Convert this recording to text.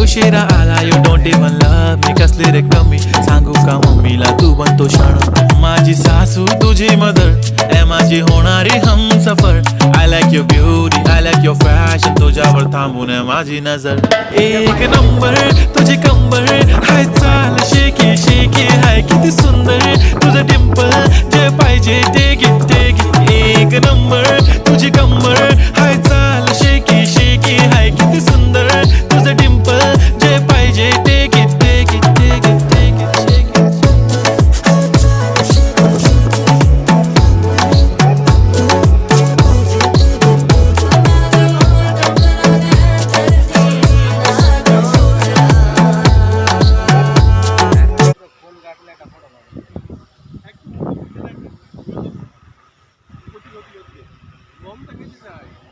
उशिरा आला you don't even love me कसली रे कमी सांगू का मम्मीला तू बनतो शाण माझी सासू तुझी मदर ए माझी होणारी Humsafar I like your beauty I like your fashion तुझ्यावर थांबून आहे माझी नजर एक नंबर तुझी कंबर हाय चाल शेकी शेकी हाय किती सुंदर तुझं डिंपल जे पाहिजे ते घे एक नंबर तुझी कंबर हाय चाल शेकी शेकी हाय किती सुंदर तुझं डिंपल जे पाहिजे ते घे গমটা কেটে যায়